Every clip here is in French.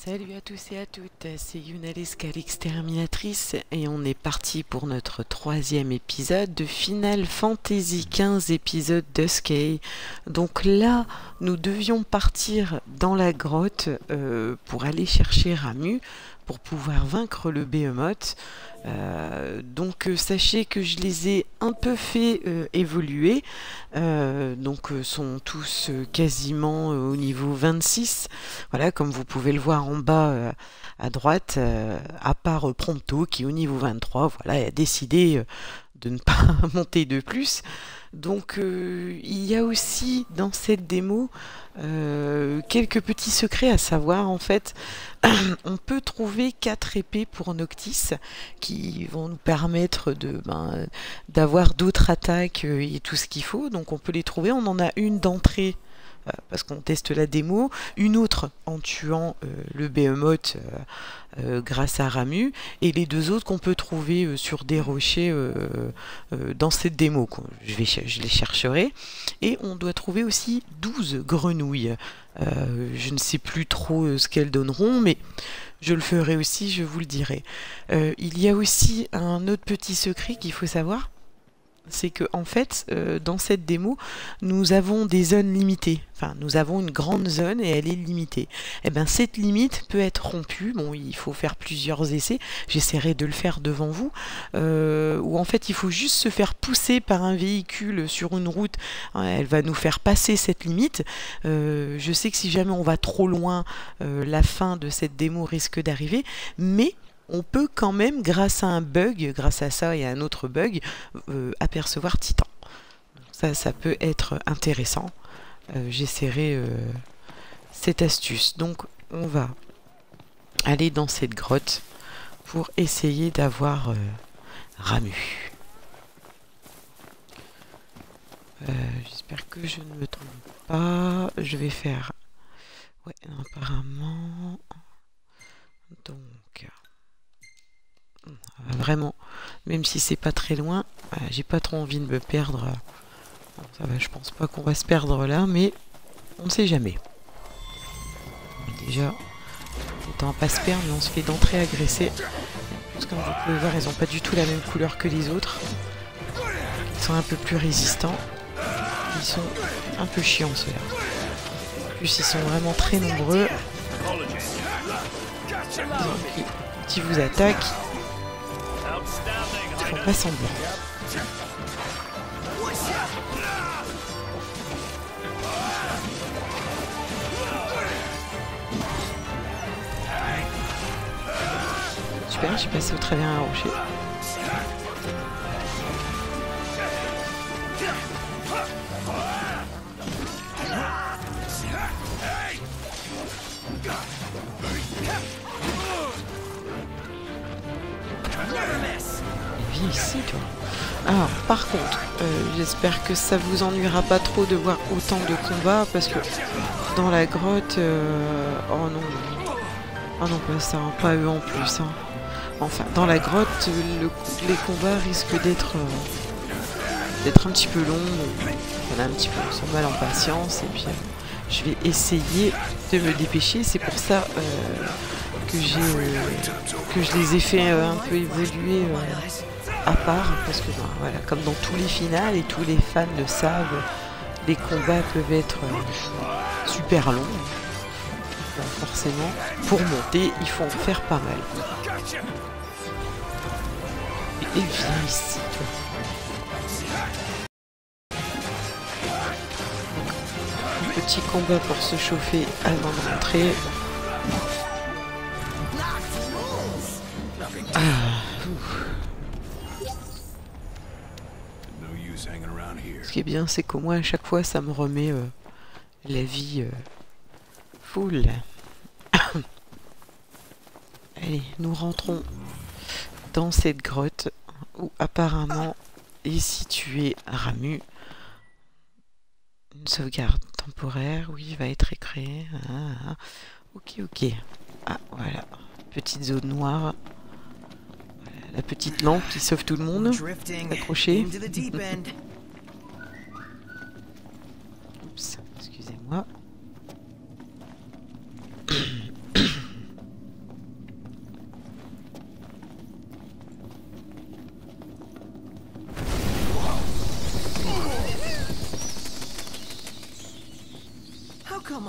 Salut à tous et à toutes, c'est Yunaliska l'exterminatrice et on est parti pour notre troisième épisode de Final Fantasy XV épisode Duscae. Donc là, nous devions partir dans la grotte pour aller chercher Ramuh pour pouvoir vaincre le Behemoth. Sachez que je les ai un peu fait évoluer, sont tous quasiment au niveau 26, voilà, comme vous pouvez le voir en bas à droite, à part Prompto qui au niveau 23, voilà, a décidé de ne pas monter de plus. Donc il y a aussi dans cette démo quelques petits secrets à savoir. En fait, on peut trouver 4 épées pour Noctis qui vont nous permettre d'avoir d'autres attaques et tout ce qu'il faut. Donc on peut les trouver, on en a une d'entrée parce qu'on teste la démo, une autre en tuant le Behemoth grâce à Ramuh, et les deux autres qu'on peut trouver sur des rochers dans cette démo. Je les chercherai. Et on doit trouver aussi 12 grenouilles. Je ne sais plus trop ce qu'elles donneront, mais je le ferai aussi, je vous le dirai. Il y a aussi un autre petit secret qu'il faut savoir. C'est que en fait, dans cette démo, nous avons des zones limitées. Enfin, nous avons une grande zone et elle est limitée. Et bien, cette limite peut être rompue. Bon, il faut faire plusieurs essais. J'essaierai de le faire devant vous. Où en fait, il faut juste se faire pousser par un véhicule sur une route. Elle va nous faire passer cette limite. Je sais que si jamais on va trop loin, la fin de cette démo risque d'arriver. Mais on peut quand même, grâce à un bug, grâce à ça et à un autre bug, apercevoir Titan. Ça peut être intéressant. J'essaierai cette astuce. Donc on va aller dans cette grotte pour essayer d'avoir Ramuh. J'espère que je ne me trompe pas. Je vais faire... Ouais, apparemment... Donc... Vraiment, même si c'est pas très loin, j'ai pas trop envie de me perdre. Ça va, je pense pas qu'on va se perdre là, mais on ne sait jamais. Déjà, autant pas se perdre, mais on se fait d'entrée agresser. Parce que comme vous pouvez voir, ils ont pas du tout la même couleur que les autres. Ils sont un peu plus résistants. Ils sont un peu chiants ceux-là. En plus, ils sont vraiment très nombreux. Donc, quand ils vous attaquent, ils font pas semblant. Super, j'ai passé au travers un rocher. Viens ici, toi. Alors, par contre, j'espère que ça vous ennuiera pas trop de voir autant de combats, parce que dans la grotte... oh non. Oh non, pas ça, hein, pas eux en plus. Hein. Enfin, dans la grotte, les combats risquent d'être un petit peu longs. On a un petit peu, on s'en mal en patience, et puis je vais essayer de me dépêcher. C'est pour ça que je les ai fait un peu évoluer à part, parce que voilà, comme dans tous les finales, et tous les fans le savent, les combats peuvent être super longs. Donc forcément, pour monter, il faut en faire pas mal. Et viens ici, toi. Un petit combat pour se chauffer avant de rentrer. Ce qui est bien, c'est qu'au moins à chaque fois, ça me remet la vie full. Allez, nous rentrons dans cette grotte où apparemment est situé Ramuh. Une sauvegarde temporaire, oui, va être créée. Ok, ok. Ah, voilà. Petite zone noire. Voilà, la petite lampe qui sauve tout le monde. Accroché. Oups, excusez-moi.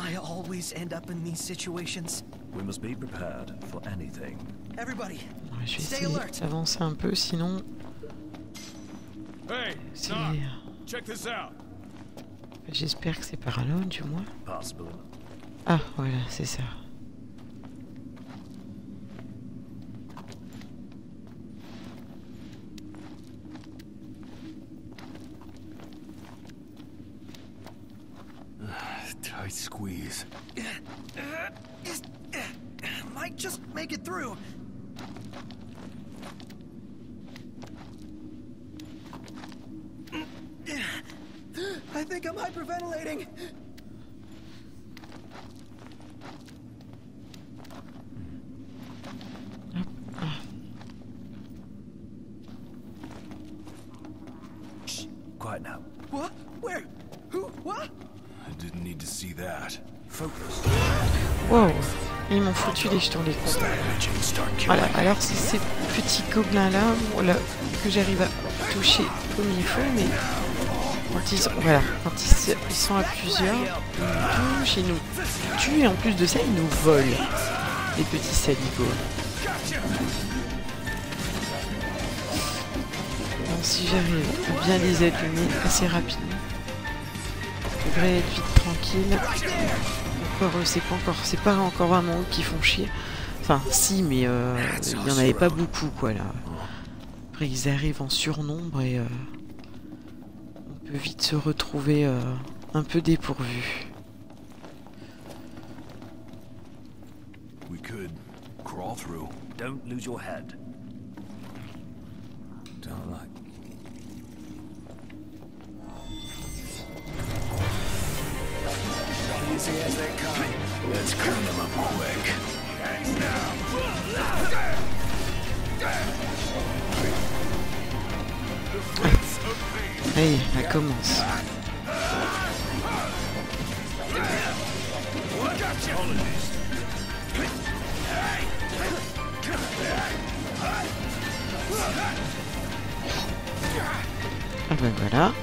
I always end up in these situations? We must be prepared for anything. Everybody, Ouais, je vais stay essayer alert. d'avancer un peu, sinon Hey, c'est... Doc, check this out. J'espère que c'est par là, du moins. Possible. Ah, voilà, c'est ça. Tight squeeze. Might just make it through. I think I'm hyperventilating. Shh. Quiet now. What? Where? Who? What? I didn't need to see that. Focus. Wow, ils m'ont foutu les jetons les cons. Voilà, alors c'est ces petits gobelins là, voilà, que j'arrive à toucher comme il faut, mais quand ils sont, voilà, quand ils sont à plusieurs, ils nous touchent, ils nous tuent et en plus de ça ils nous volent, les petits saligots. Donc si j'arrive à bien les allumer assez rapidement, je devrais être vite tranquille. C'est pas encore vraiment eux qui font chier. Enfin, si, mais il y en avait pas beaucoup, quoi, là. Après, ils arrivent en surnombre et on peut vite se retrouver un peu dépourvu. We could crawl through. Don't lose your head. Don't like. Easy as they come. Let's clean them up quick. Allez, ça commence. Ah ben voilà,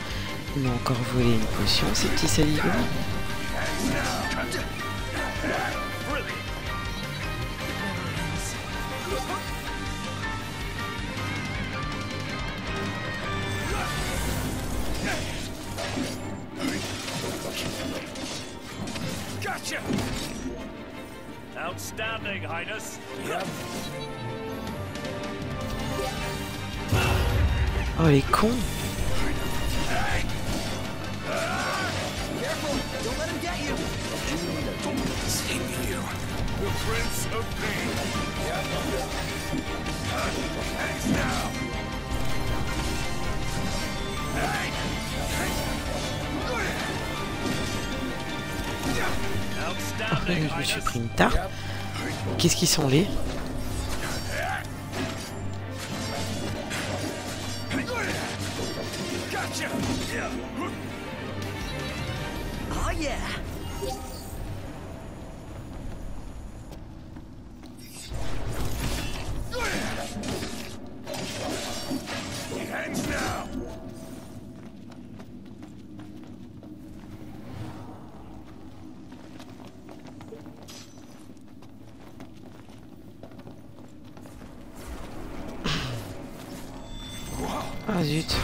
ils m'ont encore volé une potion, ces petits saligots. Gotcha! Outstanding, Highness. Yep. Oh les cons! Careful! Don't let him get you! See you. The Prince of Pain. Thanks now. Après, je me suis pris une tarte. Qu'est-ce qu'ils sont les? Gotcha! Oh yeah! Hands now. Ah zut.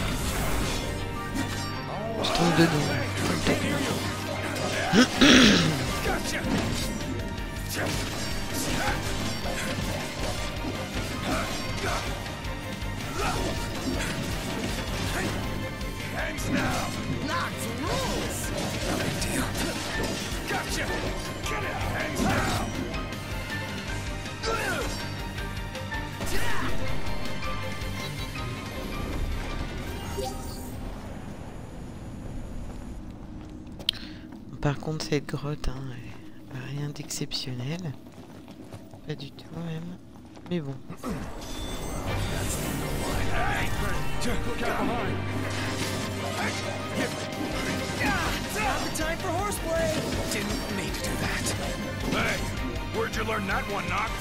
Je tombe dedans. Gotcha! Hands now. Knox rules! No big deal. Gotcha! Get it! Hands now. Par contre, cette grotte, hein, rien d'exceptionnel. Pas du tout, même. Mais bon. Not the time for horseplay! Didn't mean to do that. Hey, where'd you learn that one, Noct?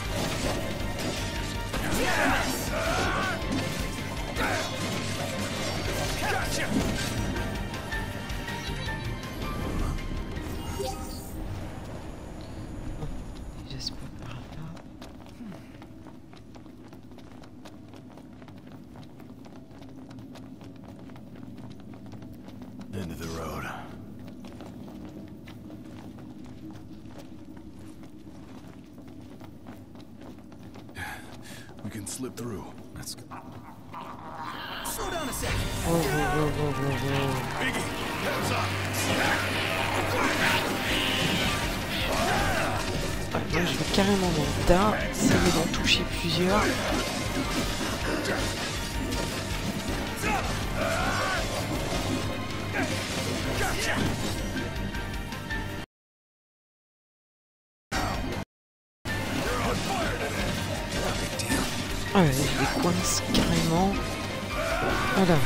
Gotcha! We can slip through. Let's go. Slow down a sec. Oh, oh, oh, oh, oh, oh. Biggie, heads up. Ouais, moi je vais carrément dans le tas, essayer d'en toucher plusieurs. Ah ouais, je les coince carrément. Voilà.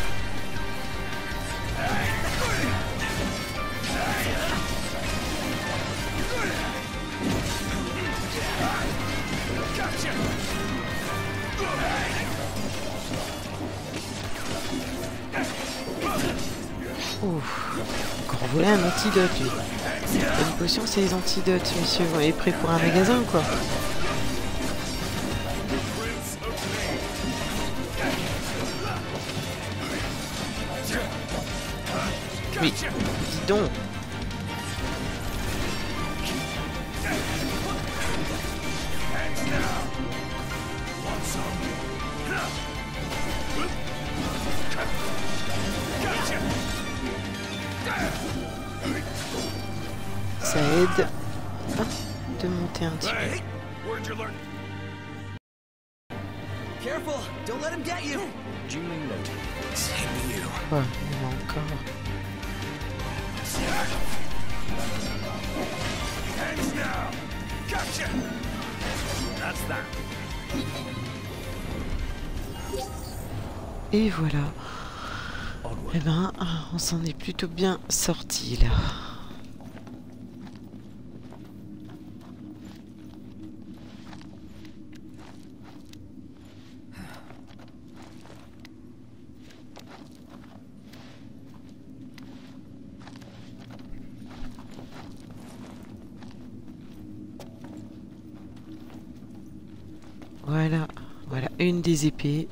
Ouf. Encore volé un antidote, lui. Une potion, c'est les antidotes, monsieur. Vous avez pris pour un magasin, quoi. Oui, dis donc. Ça aide de monter un petit peu. Hey, where'd you learn? Careful, don't let him get you. Duly noted. Same to you. Ouais, il y en a encore. Hands now. Gotcha. That's that. Et voilà. Eh ben, on s'en est plutôt bien sorti là. Voilà, voilà une des épées.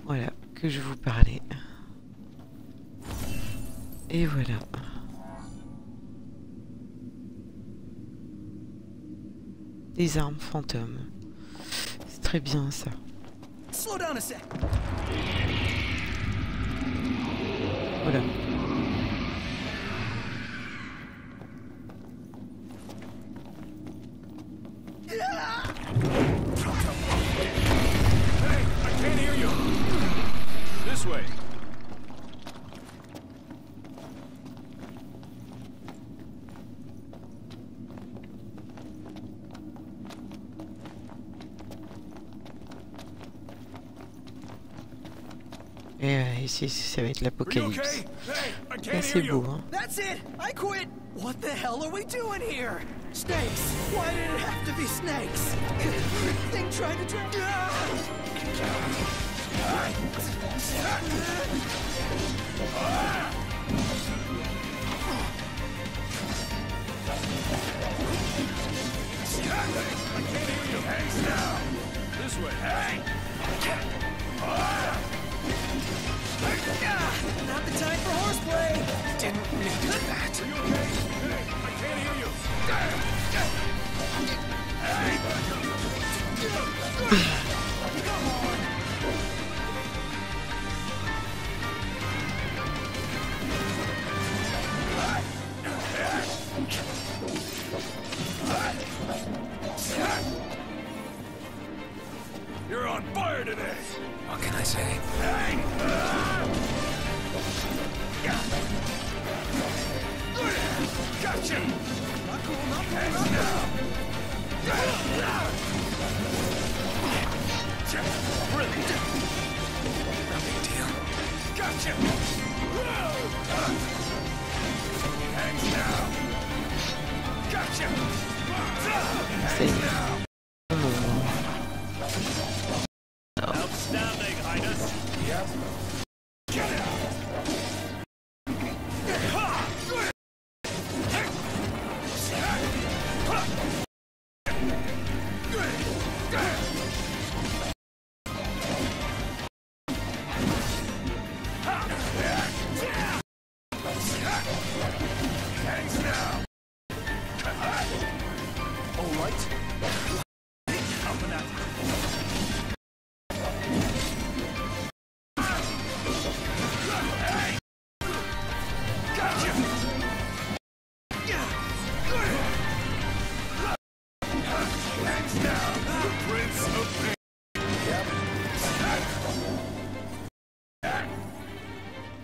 Voilà, que je vous parlais. Et voilà. Des armes fantômes. C'est très bien ça. Slow down a sec. Voilà. Hey, I can't hear you. This way. Et ici, ça va être Are you l'apocalypse. okay? Hey, I Là, can't c'est hear beau, you. hein. That's it. I quit. What the hell are we doing here? Snakes. Why did it have to be snakes? Thing tried to drown. I can't hear you. Hands now. This way. Hey. Not the time for horseplay. Didn't mean to do that. Are you okay? Hey, I can't hear you. You're on fire today. What can I say? Gotcha. Not cool, not cool, not cool. Brilliant. No big deal. Gotcha. Hands down. Gotcha. C'est Outstanding, Highness. Yes. Get out. Hands down. All right. Up and at.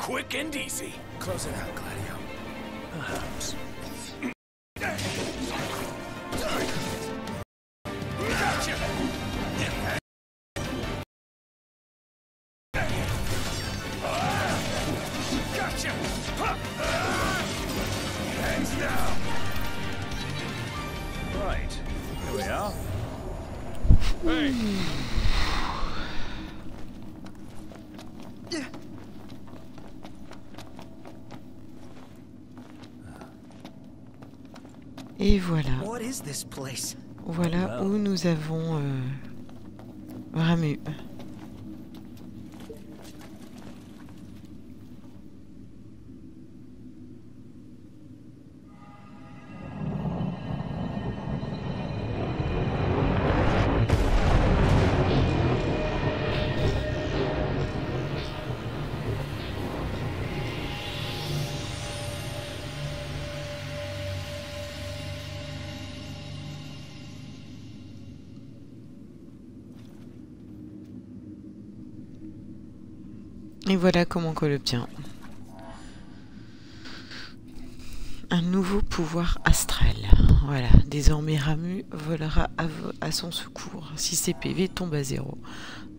quick and easy. Close it out, Gladio. Perhaps. Gotcha! Hands down. Right. Here we are. Hey. Et voilà. What is this place? Voilà où nous avons Ramu. Et voilà comment qu'on l'obtient. Un nouveau pouvoir astral. Voilà, désormais Ramu volera à son secours si ses PV tombent à 0.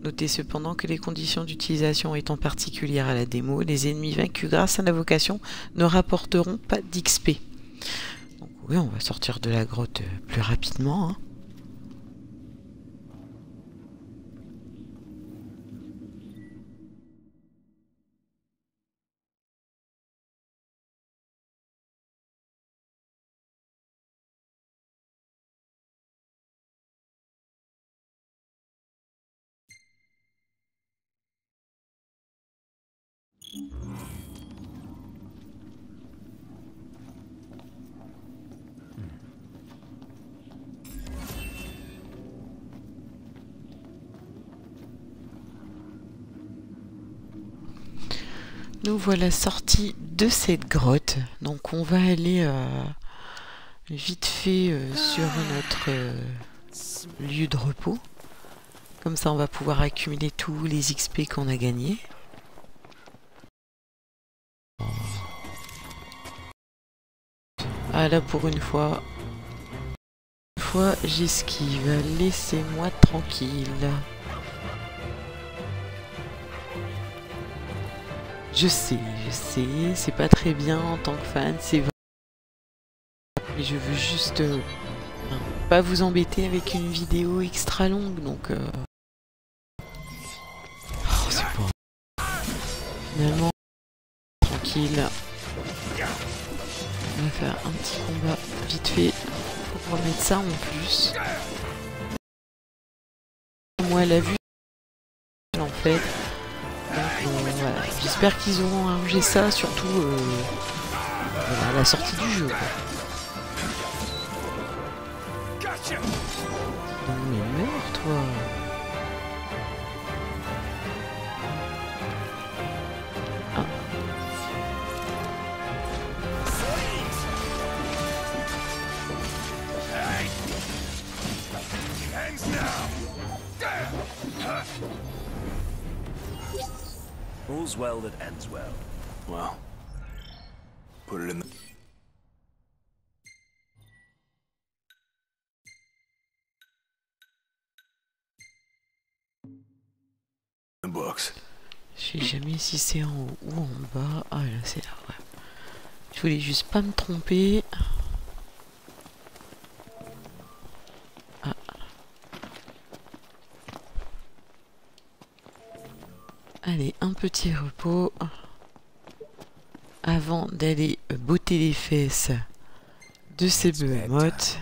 Notez cependant que les conditions d'utilisation étant particulières à la démo, les ennemis vaincus grâce à l'invocation ne rapporteront pas d'XP. Donc oui, on va sortir de la grotte plus rapidement, hein. Nous voilà sortis de cette grotte. Donc on va aller vite fait sur notre lieu de repos. Comme ça on va pouvoir accumuler tous les XP qu'on a gagnés. Ah là pour une fois j'esquive. Laissez-moi tranquille. Je sais, c'est pas très bien en tant que fan, c'est vrai. Mais je veux juste pas vous embêter avec une vidéo extra longue, donc oh, c'est pas... Finalement, tranquille. On va faire un petit combat vite fait pour remettre ça en plus. Moi, la vue, en fait. Voilà. J'espère qu'ils auront arrangé ça, surtout à la sortie du jeu. Non mais meurs toi. Ah. All's well that ends well. Well, put it in the books. Je sais jamais si c'est en haut ou en bas. Ah là c'est là, ouais. Je voulais juste pas me tromper. Ah. Allez, un petit repos avant d'aller botter les fesses de ces behemoths.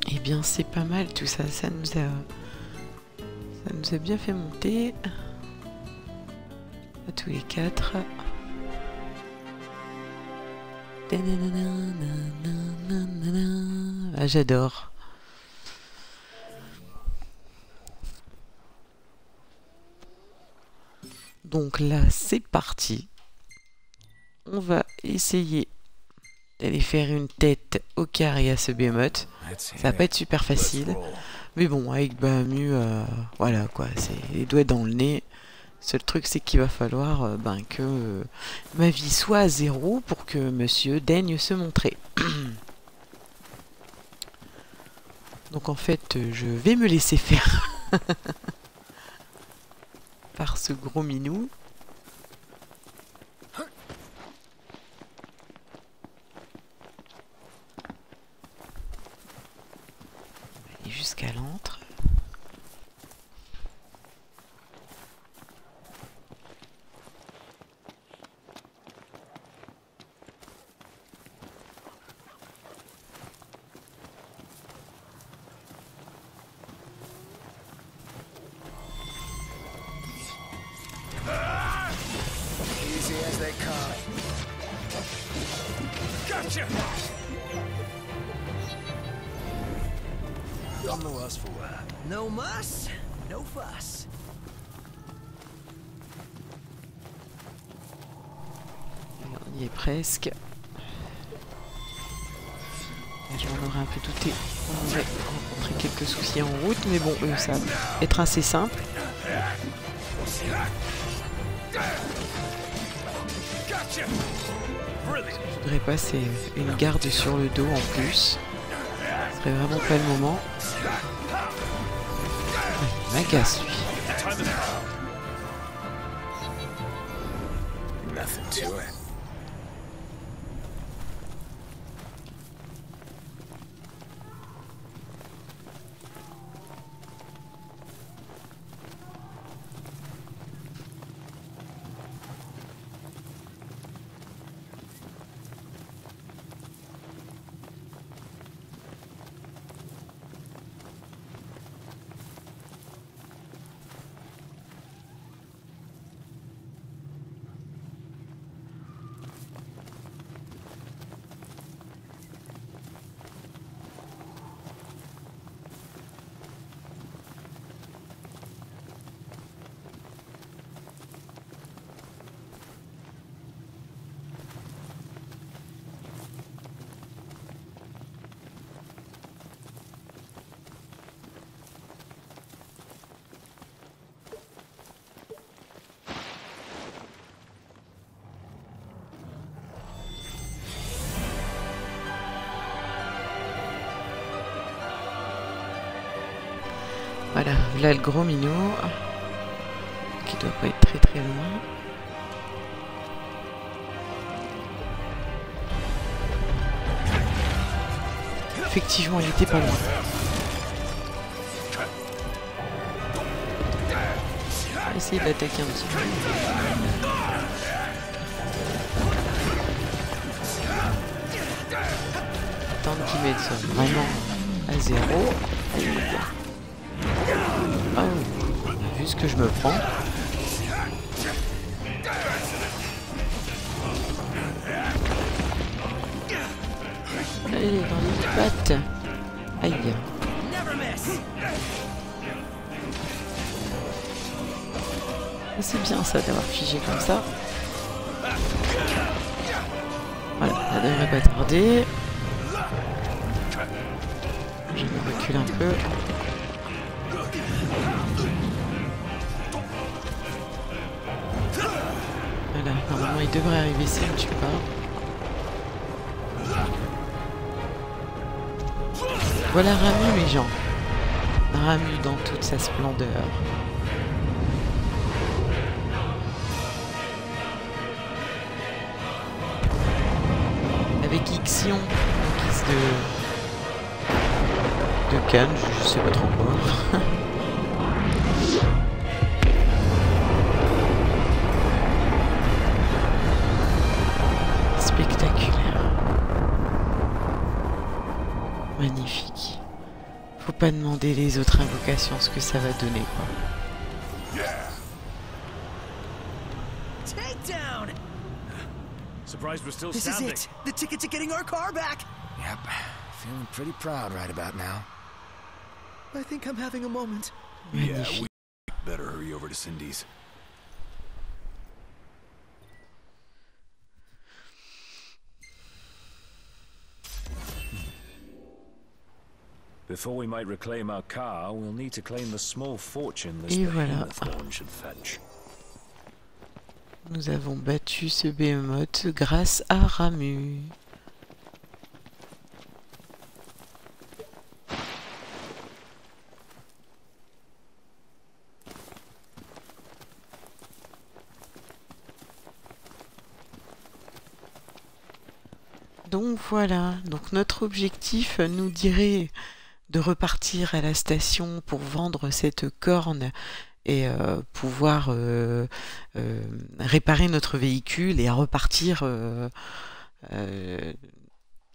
Eh bien c'est pas mal tout ça, ça nous a bien fait monter. À tous les quatre. Ah, j'adore. Donc là, c'est parti. On va essayer d'aller faire une tête au carré à ce Behemoth. Ça va pas être super facile. Mais bon, avec Bahamut, voilà quoi, c'est les doigts dans le nez. Seul truc, c'est qu'il va falloir que ma vie soit à 0 pour que monsieur daigne se montrer. Donc en fait, je vais me laisser faire par ce gros minou. Aller jusqu'à l'antre. Easy as they come. Gotcha! I'm no us for that. No muss, no fuss. On y est presque. J'en aurais un peu douté. On aurait rencontré quelques soucis en route, mais bon, ça va être assez simple. Gotcha! Je voudrais passer une garde sur le dos en plus. Ce serait vraiment pas le moment. Il m'agace lui. Nothing to it. Voilà, là le gros minot, qui doit pas être très très loin. Effectivement, il était pas loin. On va essayer de l'attaquer un petit peu. Attendre qu'il mette ça vraiment à 0. Ah, on a vu ce que je me prends. Allez, dans les pattes. Aïe. C'est bien ça d'avoir figé comme ça. Voilà, ça devrait pas tarder. Je me recule un peu. Voilà, normalement il devrait arriver si je ne tue pas. Voilà Ramu mes gens. Ramu dans toute sa splendeur. Avec Ixion en guise de canne, je sais pas trop quoi. Spectaculaire. Magnifique. Faut pas demander les autres invocations ce que ça va donner quoi. down. Surprised we're still This is standing. it. The ticket to getting our car back. Yep. Feeling pretty proud right about now. I think I'm having a moment. Yeah, Magnifique. we better hurry over to Cindy's. Before we might reclaim our car, we'll need to claim the small fortune this Et voilà. behemoth horn should fetch. Nous avons battu ce behemoth grâce à Ramu. Donc voilà, donc notre objectif nous dirait de repartir à la station pour vendre cette corne et pouvoir réparer notre véhicule et repartir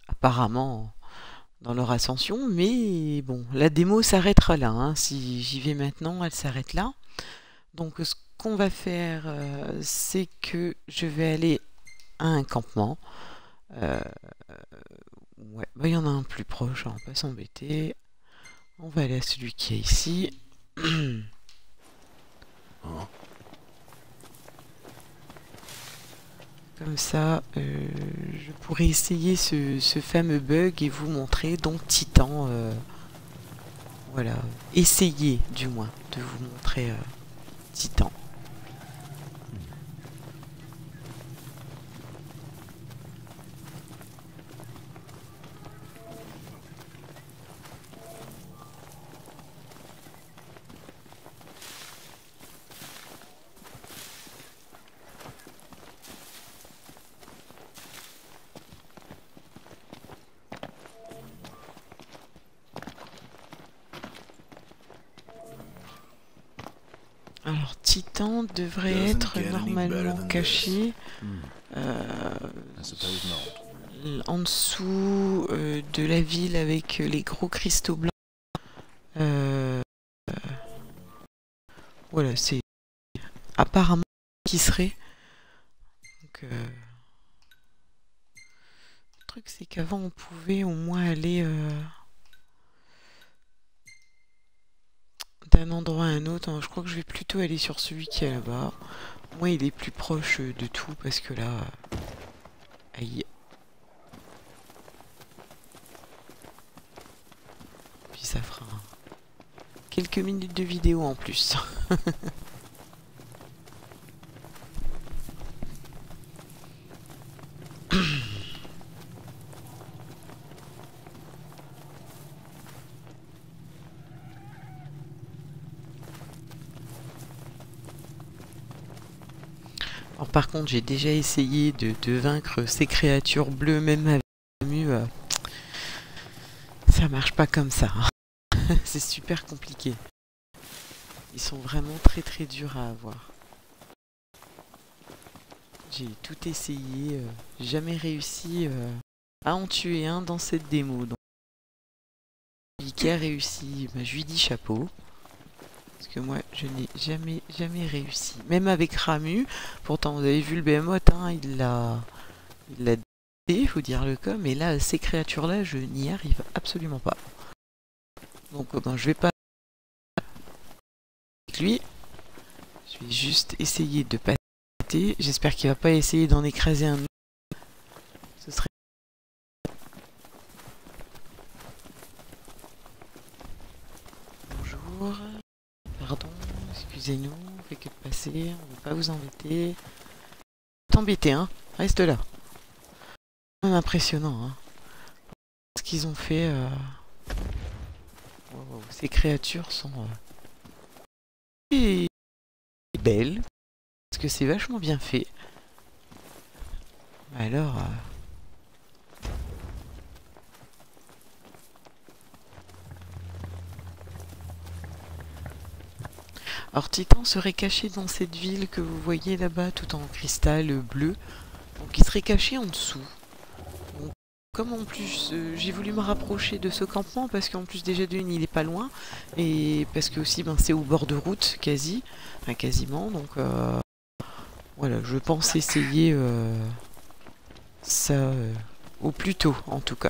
apparemment dans leur ascension. Mais bon, la démo s'arrêtera là, hein. Si j'y vais maintenant, elle s'arrête là. Donc ce qu'on va faire, c'est que je vais aller à un campement. Ouais, bah, il y en a un plus proche, on va pas s'embêter. On va aller à celui qui est ici. Comme ça, je pourrais essayer ce fameux bug et vous montrer. Donc Titan, voilà, essayer du moins de vous montrer Titan. Alors Titan devrait être normalement caché I suppose not. en dessous de la ville avec les gros cristaux blancs. Voilà, c'est apparemment qui serait. Donc, le truc c'est qu'avant on pouvait au moins aller d'un endroit à un autre. Je crois que je vais plutôt aller sur celui qui est là-bas. Moi il est plus proche de tout parce que là... Aïe. Puis ça fera quelques minutes de vidéo en plus. Alors, par contre, j'ai déjà essayé de vaincre ces créatures bleues, même avec Ramu. Ça marche pas comme ça. C'est super compliqué. Ils sont vraiment très très durs à avoir. J'ai tout essayé, jamais réussi à en tuer un dans cette démo. Donc, celui qui a réussi, bah, je lui dis chapeau. Parce que moi, je n'ai jamais réussi. Même avec Ramu, pourtant vous avez vu le behemoth, hein, il l'a détruit, il faut dire le cas, mais là, ces créatures-là, je n'y arrive absolument pas. Donc, ben, je vais pas avec lui. Je vais juste essayer de passer. J'espère qu'il va pas essayer d'en écraser un autre. Ce serait... Bonjour. Pardon, excusez-nous, on fait que de passer, on ne va pas vous embêter. T'embêter, hein, reste là. C'est impressionnant, hein. Ce qu'ils ont fait, wow, ces créatures sont belles, parce que c'est vachement bien fait. Alors... Alors Titan serait caché dans cette ville que vous voyez là-bas, tout en cristal bleu. Donc il serait caché en dessous. Donc, comme en plus j'ai voulu me rapprocher de ce campement, parce qu'en plus déjà d'une il est pas loin, et parce que aussi ben, c'est au bord de route quasi, enfin, quasiment, donc voilà, je pense essayer ça au plus tôt en tout cas.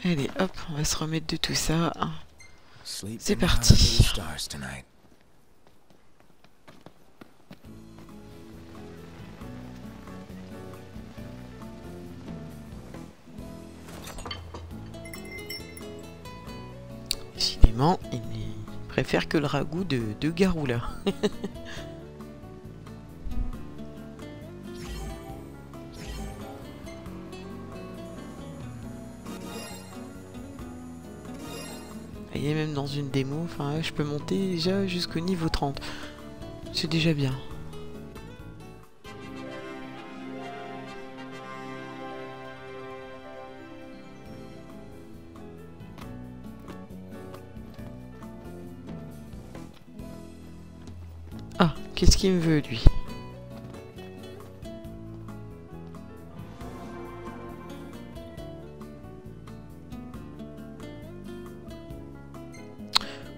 Allez, hop, on va se remettre de tout ça. C'est parti. Décidément, il préfère que le ragoût de Garou là. Il est même dans une démo, enfin je peux monter déjà jusqu'au niveau 30. C'est déjà bien. Ah, qu'est-ce qu'il me veut lui?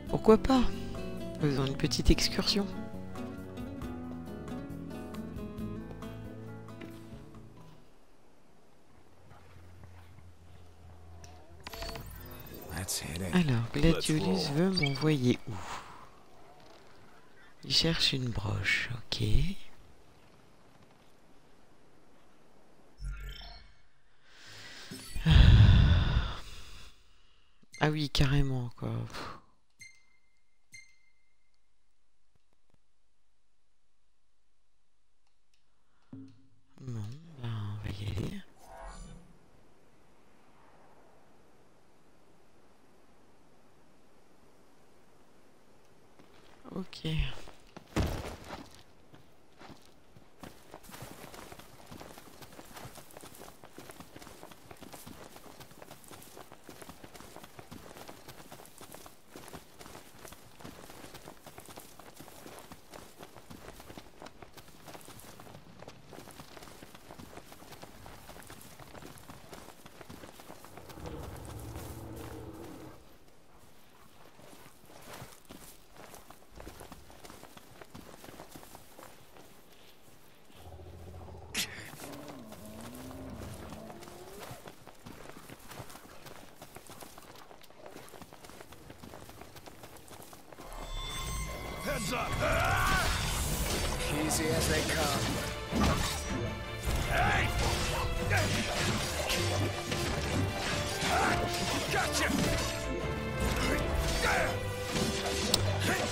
Pourquoi pas? Faisons une petite excursion. Alors, Gladiolus veut m'envoyer où? Il cherche une broche, ok. Ah oui, carrément, quoi. Bon, ben, on va y aller. Ok. Heads up! Easy as they come. Hey! Gotcha!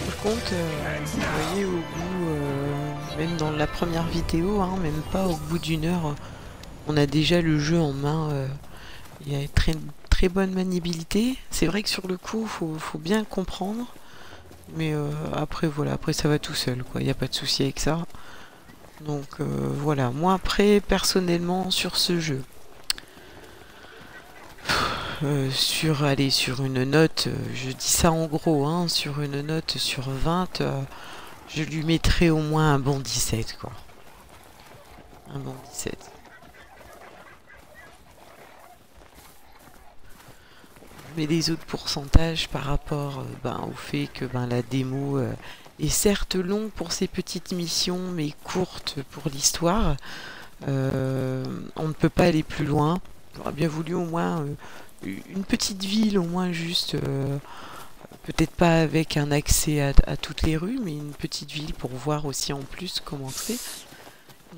Par contre, vous voyez au bout, même dans la première vidéo, hein, même pas au bout d'une heure, on a déjà le jeu en main. Il y a une très bonne maniabilité. C'est vrai que sur le coup, faut bien comprendre. Mais après, voilà, après ça va tout seul, quoi. Il n'y a pas de souci avec ça. Donc voilà, moi après, personnellement, sur ce jeu, sur une note, je dis ça en gros, hein, sur une note sur 20, je lui mettrais au moins un bon 17, quoi. Un bon 17. Mais les autres pourcentages par rapport au fait que la démo est certes longue pour ces petites missions, mais courte pour l'histoire, on ne peut pas aller plus loin. J'aurais bien voulu au moins une petite ville, au moins juste, peut-être pas avec un accès à toutes les rues, mais une petite ville pour voir aussi en plus comment c'est.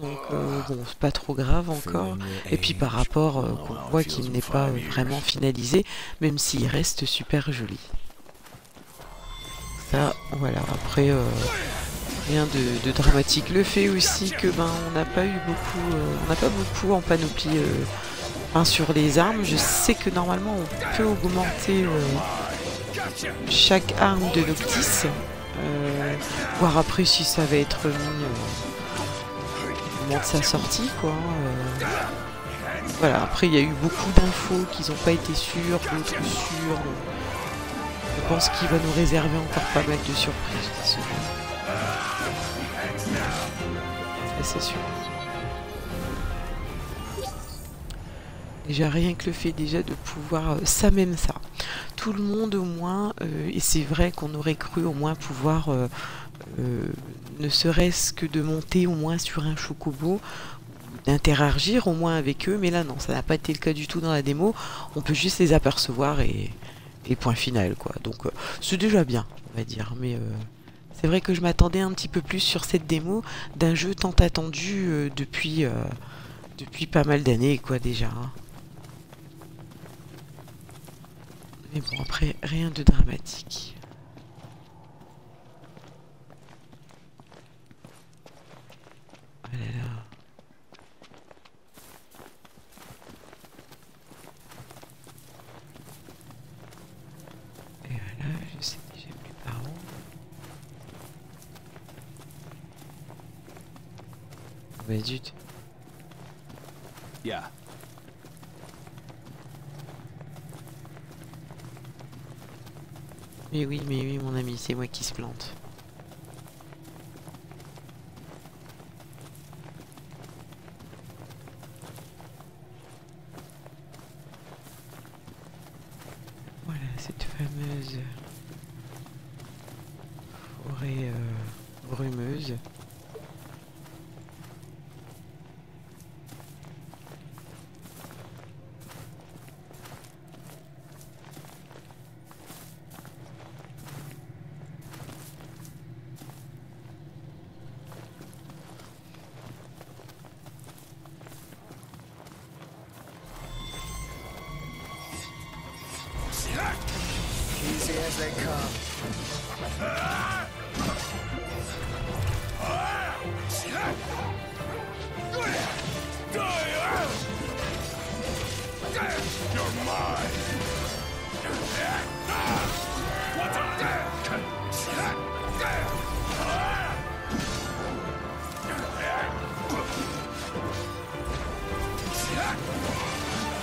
Donc bon, c'est pas trop grave encore. Et puis par rapport qu'on voit qu'il n'est pas vraiment finalisé, même s'il reste super joli. Ça, voilà, après rien de dramatique. Le fait aussi que on n'a pas eu beaucoup, on n'a pas beaucoup en panoplie sur les armes. Je sais que normalement on peut augmenter chaque arme de Noctis, voir après si ça va être mis au moment de sa sortie, quoi. Voilà, après il y a eu beaucoup d'infos qui n'ont pas été sûres, d'autres sûres. Je pense qu'il va nous réserver encore pas mal de surprises. Ça, c'est sûr. Déjà rien que le fait déjà de pouvoir ça même ça. Tout le monde au moins, et c'est vrai qu'on aurait cru au moins pouvoir ne serait-ce que de monter au moins sur un chocobo, d'interagir au moins avec eux, mais là non, ça n'a pas été le cas du tout dans la démo. On peut juste les apercevoir et point final quoi. Donc c'est déjà bien, on va dire, mais c'est vrai que je m'attendais un petit peu plus sur cette démo d'un jeu tant attendu depuis pas mal d'années quoi déjà, hein. Mais bon, après, rien de dramatique. Oh là là. Et voilà, je sais déjà plus par où. Oh bah zut. Yeah. Mais oui, mon ami, c'est moi qui se plante. Voilà, cette fameuse forêt brumeuse. Easy as they come. You're mine! What's up there?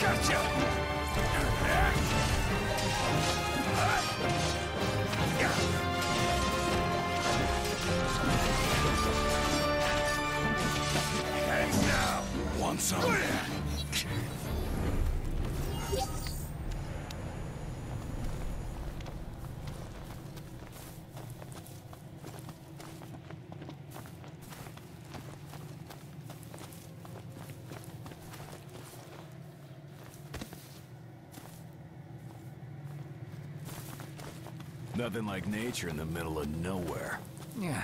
Gotcha! Hands now! Want some? Nothing like nature in the middle of nowhere. Yeah.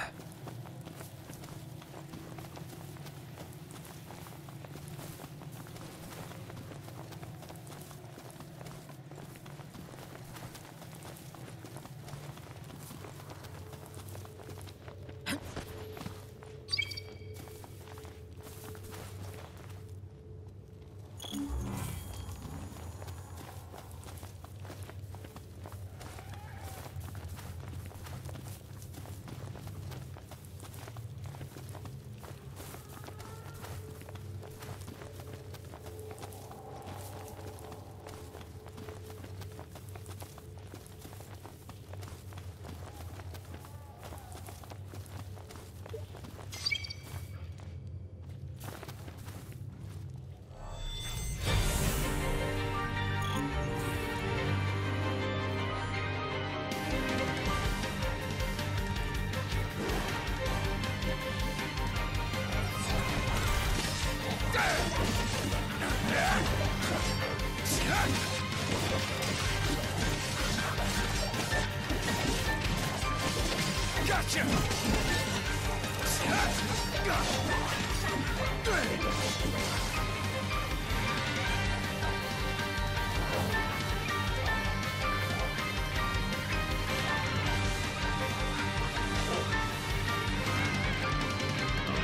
Gotcha!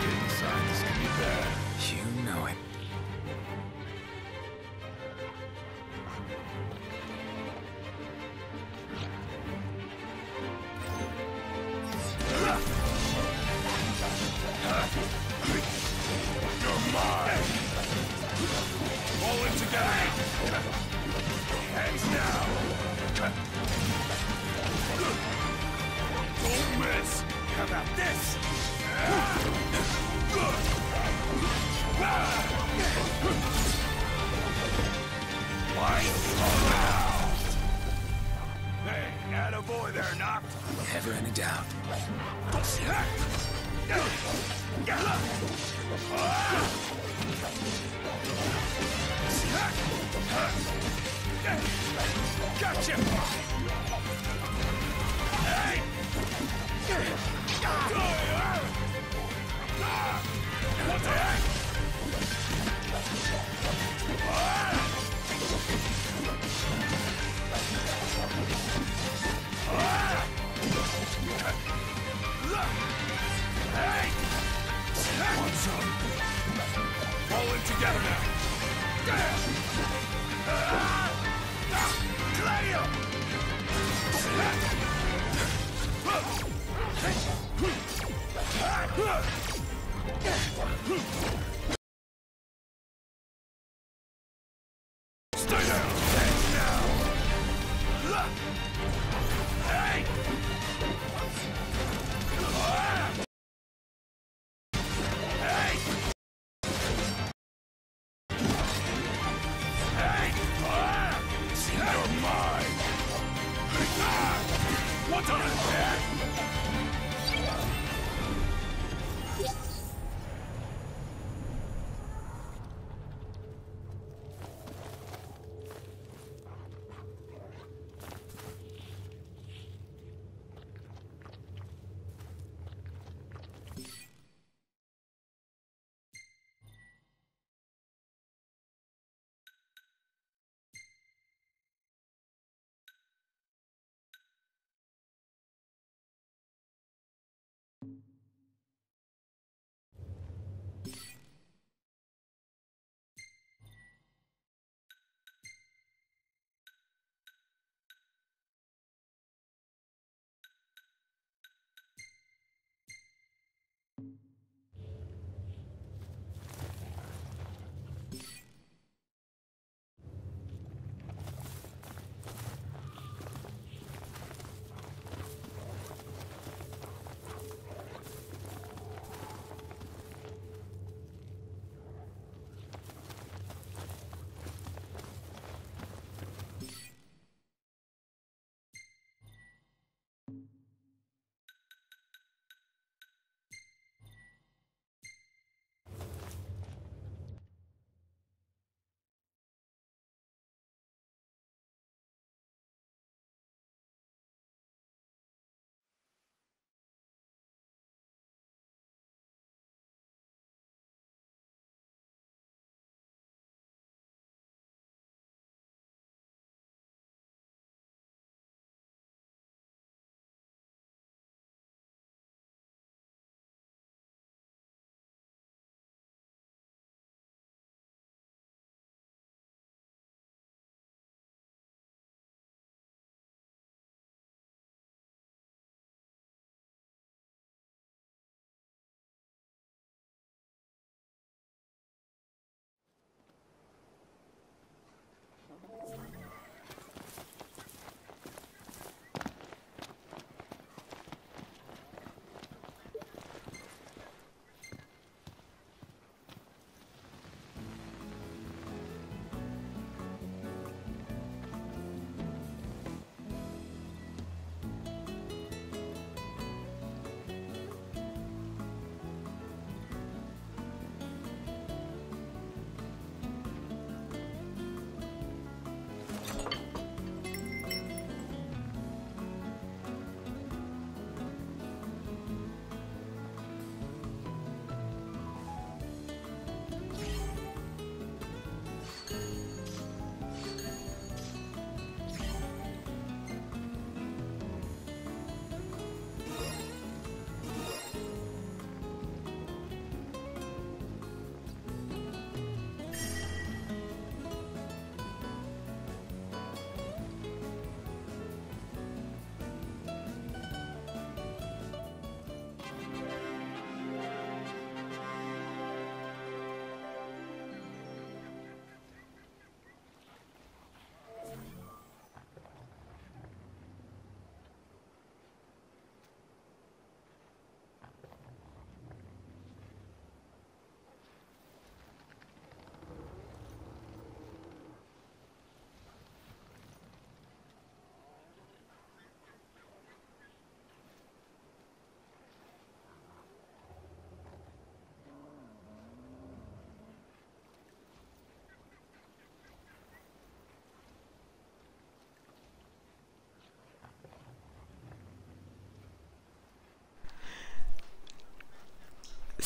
Getting inside, this could be bad. You know it. You're mine! Roll it together! Hands now! Don't miss! How about this? Never any doubt. Gotcha! Hey! What the heck? Hey! Want some? All in together now. Gladio! Stay down! Thanks now! Hey! Hey! Hey! You're mine! What the heck? 「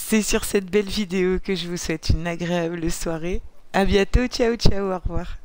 C'est sur cette belle vidéo que je vous souhaite une agréable soirée. À bientôt, ciao ciao, au revoir.